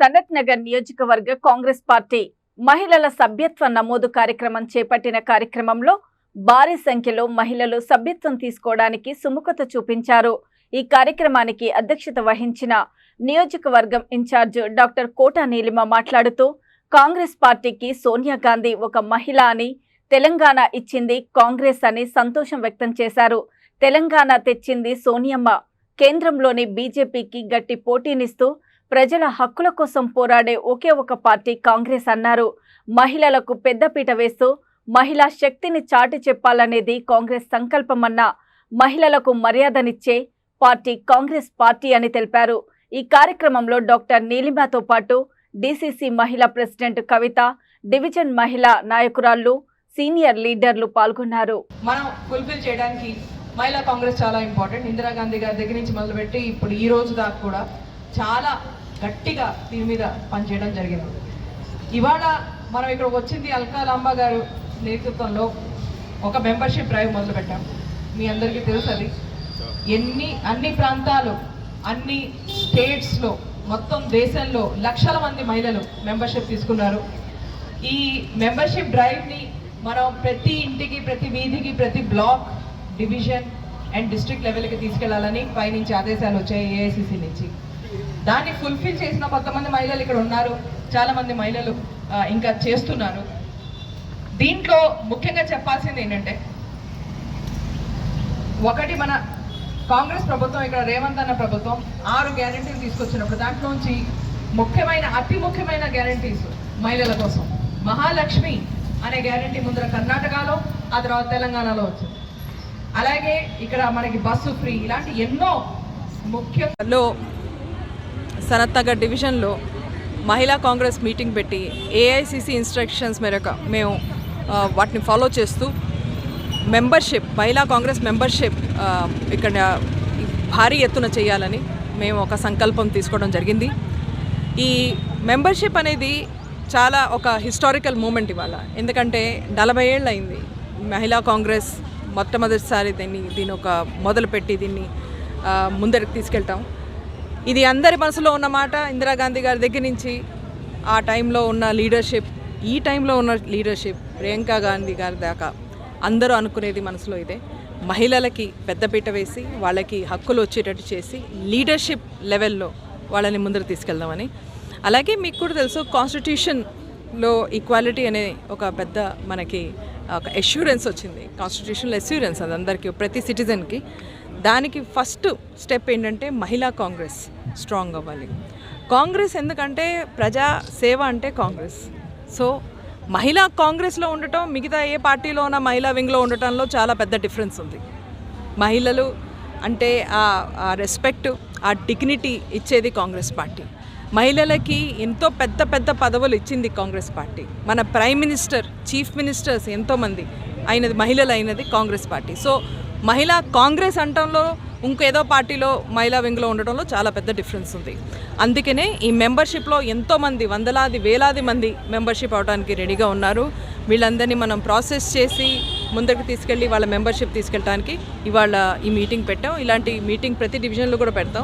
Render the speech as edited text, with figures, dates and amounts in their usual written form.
సనత్ నగర్ నియోజకవర్గ కాంగ్రెస్ పార్టీ మహిళల సభ్యత్వ నమోదు కార్యక్రమం చేపట్టిన కార్యక్రమంలో భారీ సంఖ్యలో మహిళలు సభ్యత్వం తీసుకోవడానికి సుముఖత చూపించారు. ఈ కార్యక్రమానికి అధ్యక్షత వహించిన నియోజకవర్గం ఇన్ఛార్జ్ డాక్టర్ కోట నీలిమ మాట్లాడుతూ కాంగ్రెస్ పార్టీకి సోనియా గాంధీ ఒక మహిళ అని, తెలంగాణ ఇచ్చింది కాంగ్రెస్ అని సంతోషం వ్యక్తం చేశారు. తెలంగాణ తెచ్చింది సోనియమ్మ, కేంద్రంలోని బీజేపీకి గట్టి పోటీనిస్తూ ప్రజల హక్కుల కోసం పోరాడే ఒకే ఒక పార్టీ కాంగ్రెస్ అన్నారు. మహిళలకు పెద్దపీట వేస్తూ మహిళా శక్తిని చాటి చెప్పాలనేది కాంగ్రెస్ సంకల్పమన్న మహిళలకు మర్యాదనిచ్చే పార్టీ కాంగ్రెస్ పార్టీ అని తెలిపారు. ఈ కార్యక్రమంలో డాక్టర్ నీలిమతో పాటు డీసీసీ మహిళా ప్రెసిడెంట్ కవిత, డివిజన్ మహిళా నాయకురాళ్లు, సీనియర్ లీడర్లు పాల్గొన్నారు. మనం ఫుల్ఫిల్ చేయడానికి మహిళా కాంగ్రెస్ చాలా ఇంపార్టెంట్. ఇందిరాగాంధీ గారి దగ్గర నుంచి మొదలుపెట్టి ఇప్పుడు ఈ రోజు దాకా కూడా చాలా గట్టిగా దీని మీద పనిచేయడం జరిగింది. ఇవాళ మనం ఇక్కడ వచ్చింది అల్కాలాంబ గారు నేతృత్వంలో ఒక మెంబర్షిప్ డ్రైవ్ మొదలుపెట్టాం. మీ అందరికీ తెలుసు అది. అన్ని ప్రాంతాలు, అన్ని స్టేట్స్లో, మొత్తం దేశంలో లక్షల మంది మహిళలు మెంబర్షిప్ తీసుకున్నారు. ఈ మెంబర్షిప్ డ్రైవ్ని మనం ప్రతి ఇంటికి, ప్రతి వీధికి, ప్రతి బ్లాక్, డివిజన్ అండ్ డిస్ట్రిక్ట్ లెవెల్కి తీసుకెళ్లాలని పైనుంచి ఆదేశాలు వచ్చాయి ఏఐసిసి నుంచి. దాన్ని ఫుల్ఫిల్ చేసిన కొంతమంది మహిళలు ఇక్కడ ఉన్నారు, చాలా మంది మహిళలు ఇంకా చేస్తున్నారు. దీంట్లో ముఖ్యంగా చెప్పాల్సింది ఏంటంటే, ఒకటి మన కాంగ్రెస్ ప్రభుత్వం, ఇక్కడ రేవంత్ అన్న ప్రభుత్వం 6 గ్యారంటీలు తీసుకొచ్చినప్పుడు దాంట్లోంచి అతి ముఖ్యమైన గ్యారంటీస్ మహిళల కోసం మహాలక్ష్మి అనే గ్యారంటీ ముందర కర్ణాటకలో, ఆ తర్వాత తెలంగాణలో వచ్చింది. అలాగే ఇక్కడ మనకి బస్సు ఫ్రీ, ఇలాంటి ఎన్నో ముఖ్యంలో సనత్ నగర్ డివిజన్లో మహిళా కాంగ్రెస్ మీటింగ్ పెట్టి ఏఐసిసి ఇన్స్ట్రక్షన్స్ మేరకు మేము వాటిని ఫాలో చేస్తూ మహిళా కాంగ్రెస్ మెంబర్షిప్ ఇక్కడ భారీ ఎత్తున చేయాలని మేము ఒక సంకల్పం తీసుకోవడం జరిగింది. ఈ మెంబర్షిప్ అనేది చాలా ఒక హిస్టారికల్ మూమెంట్ ఇవాళ. ఎందుకంటే 40 ఏళ్ళు అయింది మహిళా కాంగ్రెస్ మొట్టమొదటిసారి దీన్ని ఒక మొదలుపెట్టి దీన్ని ముందరికి తీసుకెళ్తాం. ఇది అందరి మనసులో ఉన్న మాట. ఇందిరాగాంధీ గారి దగ్గర నుంచి ఆ టైంలో ఉన్న లీడర్షిప్, ఈ టైంలో ఉన్న లీడర్షిప్, ప్రియాంక గాంధీ గారి దాకా అందరూ అనుకునేది మనసులో ఇదే. మహిళలకి పెద్దపీట వేసి వాళ్ళకి హక్కులు వచ్చేటట్టు చేసి లీడర్షిప్ లెవెల్లో వాళ్ళని ముందరు తీసుకెళ్దామని. అలాగే మీకు కూడా తెలుసు, కాన్స్టిట్యూషన్లో ఈక్వాలిటీ అనే ఒక పెద్ద మనకి ఒక అష్యూరెన్స్ వచ్చింది. కాన్స్టిట్యూషనల్ అష్యూరెన్స్ అది అందరికీ, ప్రతి సిటిజన్కి. దానికి ఫస్ట్ స్టెప్ ఏంటంటే మహిళా కాంగ్రెస్ స్ట్రాంగ్ అవ్వాలి. కాంగ్రెస్ ఎందుకంటే ప్రజా సేవ అంటే కాంగ్రెస్. సో మహిళా కాంగ్రెస్లో ఉండటం మిగతా ఏ పార్టీలో ఉన్న మహిళా వింగ్లో ఉండటంలో చాలా పెద్ద డిఫరెన్స్ ఉంది. మహిళలు అంటే ఆ రెస్పెక్ట్, ఆ డిగ్నిటీ ఇచ్చేది కాంగ్రెస్ పార్టీ. మహిళలకి ఎంతో పెద్ద పెద్ద పదవులు ఇచ్చింది కాంగ్రెస్ పార్టీ. మన ప్రైమ్ మినిస్టర్, చీఫ్ మినిస్టర్స్ ఎంతోమంది అయినది మహిళలు అయినది కాంగ్రెస్ పార్టీ. సో మహిళా కాంగ్రెస్ అంటంలో ఇంకేదో పార్టీలో మహిళా వింగ్లో ఉండటంలో చాలా పెద్ద డిఫరెన్స్ ఉంది. అందుకనే ఈ మెంబర్షిప్లో ఎంతోమంది, వందలాది వేలాది మంది మెంబర్షిప్ అవడానికి రెడీగా ఉన్నారు. వీళ్ళందరినీ మనం ప్రాసెస్ చేసి ముందుకు తీసుకెళ్ళి వాళ్ళ మెంబర్షిప్ తీసుకెళ్ళడానికి ఇవాళ ఈ మీటింగ్ పెట్టాం. ఇలాంటి మీటింగ్ ప్రతి డివిజన్లో కూడా పెడతాం.